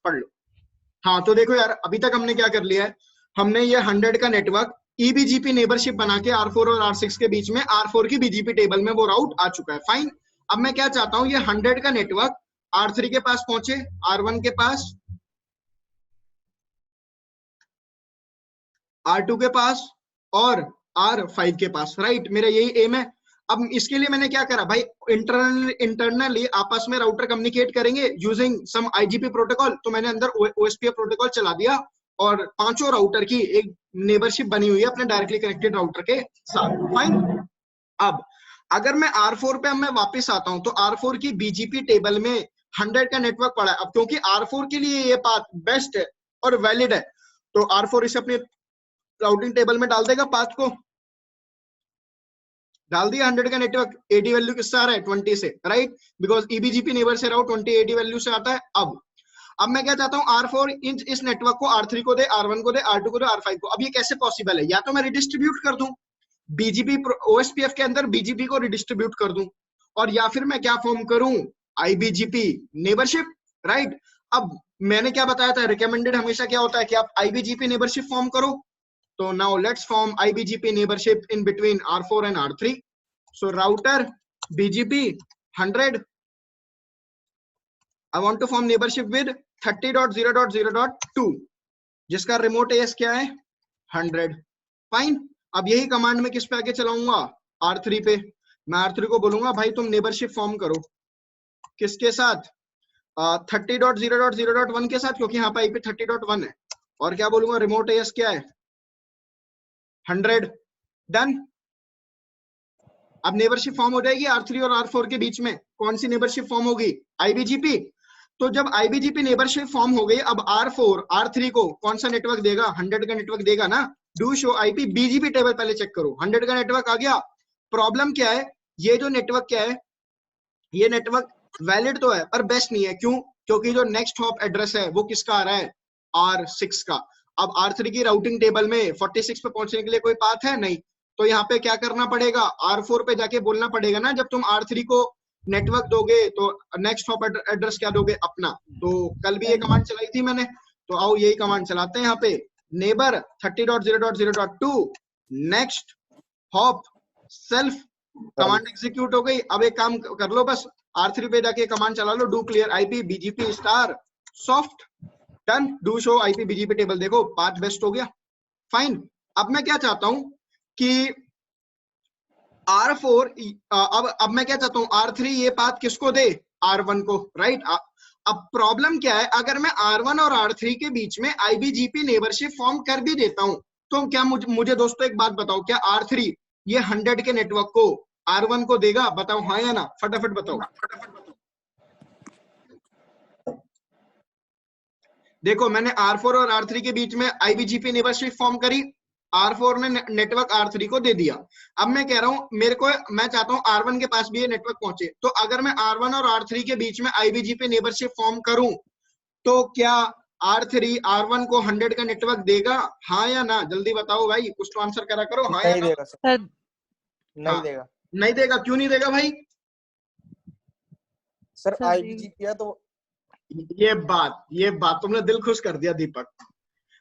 पढ़ लो। हाँ तो देखो यार, अभी तक हमने क्या कर लिया है, हमने ये 100 का नेटवर्क ईबीजीपी नेबरशिप बना के R4 और R6 के बीच में R4 की बीजीपी टेबल में वो राउट आ चुका है। फाइन, अब मैं क्या चाहता हूं, ये 100 का नेटवर्क R3 के पास पहुंचे, R1 के पास, R2 के पास और R5 के पास, राइट। मेरा यही एम है। अब इसके लिए मैंने क्या करा भाई, इंटरनली आपस में राउटर कम्युनिकेट करेंगे यूजिंग सम आईजीपी प्रोटोकॉल, तो मैंने अंदर ओएसपीएफ प्रोटोकॉल चला दिया और पांचों राउटर की एक नेबरशिप बनी हुई है अपने डायरेक्टली कनेक्टेड राउटर के साथ। फाइन, अब अगर मैं R4 पे मैं वापस आता हूं तो R4 की बीजीपी टेबल में 100 का नेटवर्क पड़ा है। अब क्योंकि R4 के लिए ये पाथ बेस्ट है और वैलिड है, तो R4 इसे अपने राउटिंग टेबल में डाल देगा, पाथ को डाल दिया। 100 का नेटवर्क 80 वैल्यू किससे आ रहा है, 20 से, राइट, बिकॉज ईबीजीपी नेबर से राउट 20 80 वैल्यू से आता है। अब मैं क्या चाहता हूं, R4 इस नेटवर्क को R3 को दे, R1 को दे, R2 को दे, R5 को। अब ये कैसे पॉसिबल है, या तो मैं रिडिस्ट्रीब्यूट कर दूं, बीजीपी ओएसपीएफ के अंदर बीजीपी को रिडिस्ट्रीब्यूट कर दूं, और या फिर मैं क्या फॉर्म करूं, आईबीजीपी नेबरशिप, राइट। अब मैंने क्या बताया था, रिकमेंडेड हमेशा क्या होता है कि आप आईबीजीपी नेबरशिप फॉर्म करो। तो now let's form IBGP neighborship in between R4 and R3. So router BGP 100. I want to form neighborship with 30.0.0.2 जिसका रिमोट एएस क्या है, 100. फाइन, अब यही कमांड में किस पे आके चलाऊंगा, R3 पे। मैं R3 को बोलूंगा भाई तुम नेबरशिप फॉर्म करो, किसके साथ, 30.0.0.1 के साथ, क्योंकि यहाँ पे IP 30.1 है। और क्या बोलूंगा, रिमोट एएस क्या है, 100. डन। अब नेबरशिप फॉर्म हो जाएगी R3 और R4 के बीच में। कौन सी नेबरशिप फॉर्म होगी, IBGP। तो जब IBGP नेबरशिप फॉर्म हो गई, अब R4 R3 को कौन सा नेटवर्क देगा, 100 का नेटवर्क देगा ना। Do show IP BGP table पहले चेक करो, 100 का नेटवर्क आ गया। प्रॉब्लम क्या है, ये जो नेटवर्क क्या है, ये नेटवर्क वैलिड तो है पर बेस्ट नहीं है। क्यों, क्योंकि जो नेक्स्ट हॉप एड्रेस है वो किसका आ रहा है, R6 का। अब R3 की राउटिंग टेबल में 46 पे पहुंचने के लिए कोई पाथ है नहीं, तो यहाँ पे क्या करना पड़ेगा, R4 पे जाके बोलना पड़ेगा ना, जब तुम R3 को नेटवर्क दोगे तो नेक्स्ट हॉप एड्रेस क्या दोगे, अपना। तो कल भी ये कमांड चलाई थी मैंने, तो आओ यही कमांड चलाते हैं यहाँ पे, neighbour 30.0.0.2 next hop self. Command execute हो गई। अब एक काम कर लो, बस R3 पे जाके कमांड चला लो, do clear IP BGP star soft. Done, do show IP BGP table, देखो पाथ बेस्ट हो गया। फाइन, अब मैं क्या चाहता हूं कि R4 अब मैं क्या चाहता हूं, R3 ये पाथ किसको दे, R1 को, राइट। अब प्रॉब्लम क्या है, अगर मैं R1 और R3 के बीच में IBGP नेबरशिप फॉर्म कर भी देता हूं, तो क्या मुझे दोस्तों एक बात बताओ, क्या R3 ये 100 के नेटवर्क को R1 को देगा, बताओ हाँ या ना, फटाफट बताओ। देखो मैंने R4 और R3 के बीच में IBGP नेबरशिप फॉर्म करी, R4 ने नेटवर्क R3 को दे दिया। अब मैं कह रहा हूं मैं चाहता हूं R1 के पास भी ये नेटवर्क पहुंचे, तो अगर मैं R1 और R3 के बीच में IBGP नेबरशिप फॉर्म करूं, तो क्या R3 R1 को 100 का नेटवर्क देगा, हाँ या ना, जल्दी बताओ भाई, कुछ तो आंसर करा करो, हाँ या ना। देगा सर, नहीं देगा। नहीं देगा, क्यों नहीं देगा भाई, सर IBGP है तो। ये बात तुमने दिल खुश कर दिया दीपक।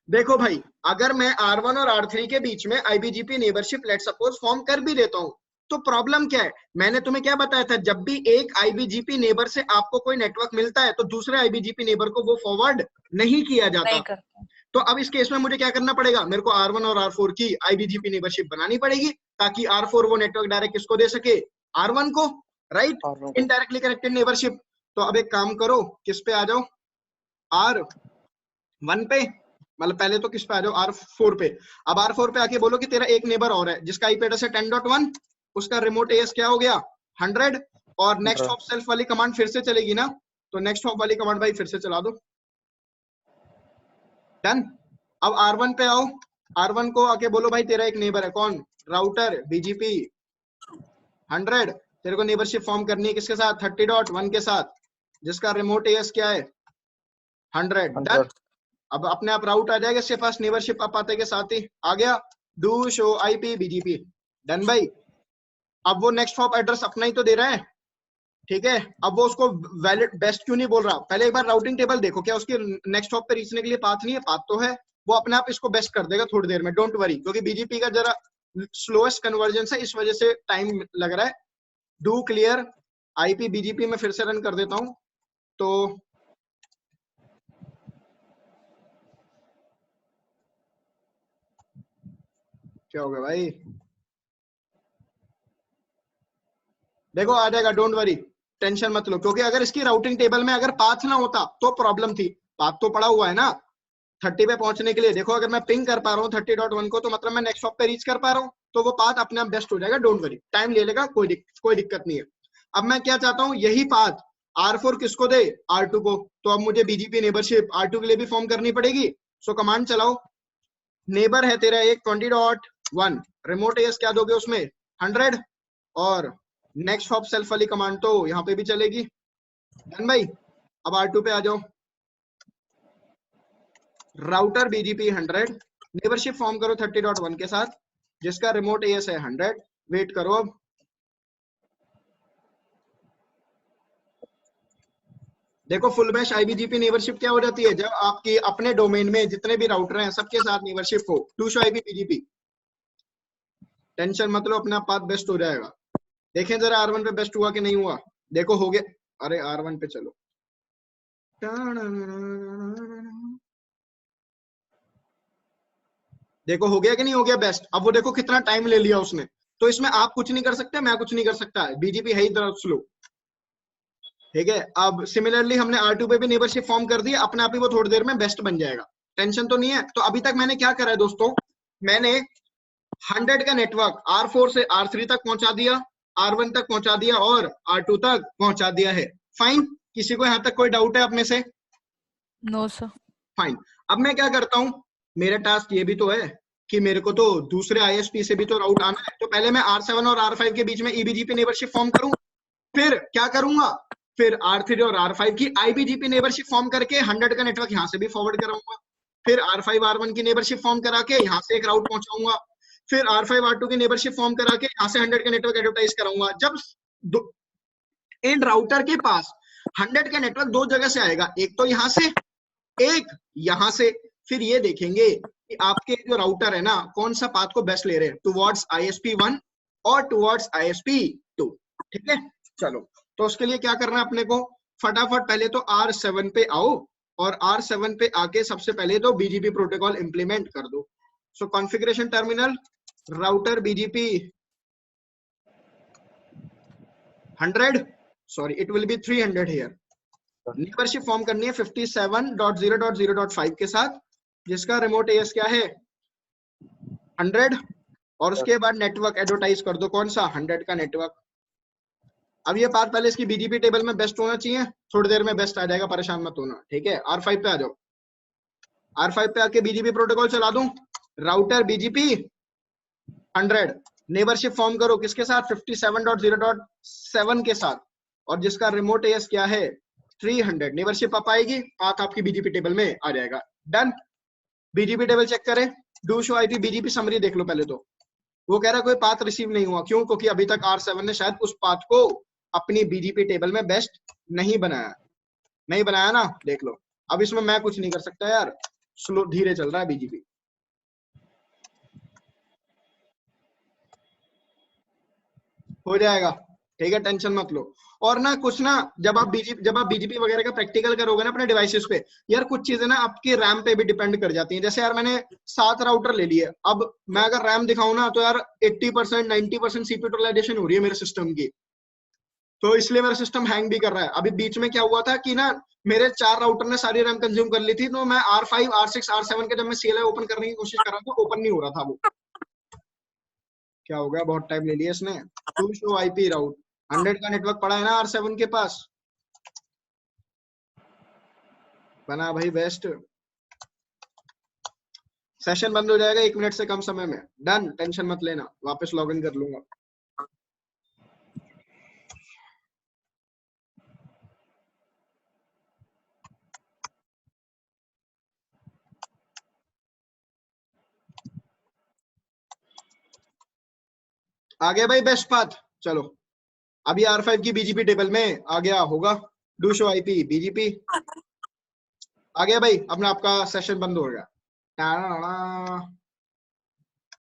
देखो भाई, अगर मैं R1 और R3 के बीच में IBGP neighbourship let suppose form कर भी देता हूं, तो प्रॉब्लम क्या है, मैंने तुम्हें क्या बताया था, जब भी एक IBGP नेबर से आपको कोई नेटवर्क मिलता है तो दूसरे IBGP नेबर को वो फॉरवर्ड नहीं किया जाता। तो अब इस केस में मुझे क्या करना पड़ेगा, मेरे को R1 और R4 की IBGP नेबरशिप बनानी पड़ेगी, ताकि R4 वो नेटवर्क डायरेक्ट किसको दे सके, R1 को, राइट, इनडायरेक्टली कनेक्टेड नेबरशिप। तो अब एक काम करो, किस पे आ जाओ, R1 पे, मतलब पहले तो किस पे आ जाओ, R4 पे। अब R4 पे आके बोलो कि तेरा एक नेबर और है जिसका IP एड्रेस है 10.1, उसका रिमोट एएस क्या हो गया, 100, और नेक्स्ट हॉप सेल्फ वाली कमांड फिर से चलेगी ना, तो नेक्स्ट हॉप वाली कमांड भाई फिर से चला दो। डन। अब R1 पे आओ, R1 को आके बोलो भाई तेरा एक नेबर है, कौन, राउटर BGP 100, तेरे को नेबरशिप फॉर्म करनी है किसके साथ, 30.1 के साथ, जिसका रिमोट एएस क्या है, 100। डन। अब अपने आप राउट आ जाएगा इसके पास, नेबरशिप आप आते के साथ ही आ गया, do show IP BGP। Done भाई। अब वो नेक्स्ट हॉप एड्रेस अपना ही तो दे रहा है, ठीक है, अब वो उसको वैलिड बेस्ट क्यों नहीं बोल रहा, पहले एक बार राउटिंग टेबल देखो, क्या उसके नेक्स्ट हॉप पे रीचने के लिए पाथ नहीं है, पाथ तो है, वो अपने आप इसको बेस्ट कर देगा थोड़ी देर में, डोंट वरी, क्योंकि बीजीपी का जरा स्लोएस्ट कन्वर्जेंस है, इस वजह से टाइम लग रहा है। डू क्लियर आईपी बीजीपी में फिर से रन कर देता हूं, तो क्या हो गया भाई, देखो आ जाएगा, डोंट वरी, टेंशन मत लो, क्योंकि अगर इसकी राउटिंग टेबल में अगर पाथ ना होता तो प्रॉब्लम थी, पाथ तो पड़ा हुआ है ना 30 पे पहुंचने के लिए, देखो अगर मैं पिंग कर पा रहा हूँ 30.1 को, तो मतलब मैं नेक्स्ट हॉप पे रीच कर पा रहा हूँ, तो वो पाथ अपने आप बेस्ट हो जाएगा, डोंट वरी, टाइम ले लेगा, कोई दिक्कत नहीं है। अब मैं क्या चाहता हूँ, यही पाथ R4 किसको दे, R2 को, तो अब मुझे बीजीपी नेबरशिप R2 के लिए भी फॉर्म करनी पड़ेगी। सो कमांड चलाओ, नेबर है तेरा एक 20.1, रिमोट एस क्या दोगे उसमें 100, और नेक्स्ट हॉप सेल्फ वाली कमांड तो यहाँ पे भी चलेगी। डन भाई, अब R2 पे आ जाओ, राउटर बीजीपी 100, नेबरशिप फॉर्म करो 30.1 के साथ, जिसका रिमोट एस है 100, वेट करो अब, देखो फुल मैश आईबीजीपी नेबरशिप क्या हो जाती है, जब आपकी अपने डोमेन में जितने भी राउटर हैं सबके साथ नेबरशिप हो, 2 शो आईपी बीजीपी, टेंशन मत लो, अपना पाथ बेस्ट हो जाएगा। देखें जरा R1 पे बेस्ट हुआ कि नहीं हुआ, देखो हो गया, अरे R1 पे चलो, देखो हो गया कि नहीं हो गया बेस्ट। अब वो देखो कितना टाइम ले लिया उसने, तो इसमें आप कुछ नहीं कर सकते, मैं कुछ नहीं कर सकता, बीजीपी है ही तरह स्लो, ठीक है। अब सिमिलरली हमने R2 पे भी नेबरशिप फॉर्म कर दी, अपने आप ही वो थोड़ी देर में बेस्ट बन जाएगा, टेंशन तो नहीं है। तो अभी तक मैंने क्या करा है दोस्तों, मैंने 100 का नेटवर्क R4 से R3 तक पहुंचा दिया, R1 तक पहुंचा दिया और R2 तक पहुंचा दिया है, फाइन। किसी को यहां तक कोई डाउट है अपने से? No sir. फाइन। अब मैं क्या करता हूं, मेरा टास्क ये भी तो है कि मेरे को तो दूसरे आईएसपी से भी तो राउट आना है, तो पहले मैं R7 और R5 के बीच में ईबीजीपी नेबरशिप फॉर्म करूं, फिर क्या करूंगा, फिर R3 और R5 की आईबीजीपी नेबरशिप फॉर्म करके 100 का नेटवर्क यहां से भी फॉरवर्ड कराऊंगा, फिर R5 R1 की नेबरशिप फॉर्म करा के यहां से एक राउट पहुंचाऊंगा, फिर R5 R2 की नेबरशिप फॉर्म करा के यहां से 100 का नेटवर्क एडवर्टाइज कराऊंगा। जब इन राउटर के पास 100 का नेटवर्क दो जगह से आएगा, एक तो यहां से, एक यहां से, फिर ये देखेंगे कि आपके जो राउटर है ना कौन सा पाथ को बेस्ट ले रहे हैं, टुवर्ड्स ISP1 और टुवर्ड्स ISP2, ठीक है। चलो, तो उसके लिए क्या करना है अपने को, फटाफट पहले तो R7 पे आओ, और R7 पे आके सबसे पहले तो BGP प्रोटोकॉल इंप्लीमेंट कर दो। So configuration terminal, router BGP 100, sorry it will be 300 here, neighbourship form करनी है 57.0.0.5 के साथ, जिसका रिमोट एएस क्या है 100, और उसके बाद नेटवर्क एडवर्टाइज कर दो, कौन सा 100 का नेटवर्क। अब ये बात पहले इसकी बीजीपी टेबल में बेस्ट होना चाहिए, थोड़ी देर में बेस्ट आ जाएगा, परेशान मत होना, ठीक है। R5 पे आ जाओ, R5 पे आके बीजीपी प्रोटोकॉल चला दूं, राउटर बीजीपी 100, नेबरशिप फॉर्म करो किसके साथ 57.0.7 के साथ, और जिसका रिमोट एएस क्या है 300, नेबरशिप आ पाएगी, पाथ आपकी बीजीपी टेबल में आ जाएगा। डन, बीजीपी टेबल चेक करें, do show IP BGP summary देख लो पहले तो, वो कह रहा है कोई पाथ रिसीव नहीं हुआ, क्यों, क्योंकि अभी तक R7 ने शायद उस पाथ को अपनी बीजीपी टेबल में बेस्ट नहीं बनाया, नहीं बनाया ना, देख लो। अब इसमें मैं कुछ नहीं कर सकता यार, स्लो धीरे चल रहा है बीजीपी, हो जाएगा, ठीक है, टेंशन मत लो। और ना कुछ ना, जब आप बीजीपी वगैरह का प्रैक्टिकल करोगे ना अपने डिवाइसेस पे, यार कुछ चीजें ना आपके रैम पे भी डिपेंड कर जाती हैं। जैसे यार मैंने 7 राउटर ले लिए, अब मैं अगर रैम दिखाऊं ना तो यार 80% 90% सीपीयू यूटिलाइजेशन हो रही है मेरे सिस्टम की, तो इसलिए मेरा सिस्टम हैंग भी कर रहा है। अभी बीच में क्या हुआ था कि ना मेरे 4 राउटर ने सारी रैम कंज्यूम कर ली थी, तो मैं R5 R6 R7 के जब मैं CLI ओपन करने की कोशिश कर रहा था, ओपन नहीं हो रहा था वो, क्या हो गया, बहुत टाइम ले लिया इसने। टू शो आईपी राउट 100 का नेटवर्क पड़ा है ना R7 के पास, बना भाई बेस्ट, सेशन बंद हो जाएगा 1 मिनट से कम समय में। डन, टेंशन मत लेना, वापस लॉग इन कर लूंगा। आ गया भाई बेस्ट पाथ, चलो अभी R5 की BGP टेबल में आ गया होगा, डू शो IP BGP आ गया भाई, अपना आपका सेशन बंद हो गया।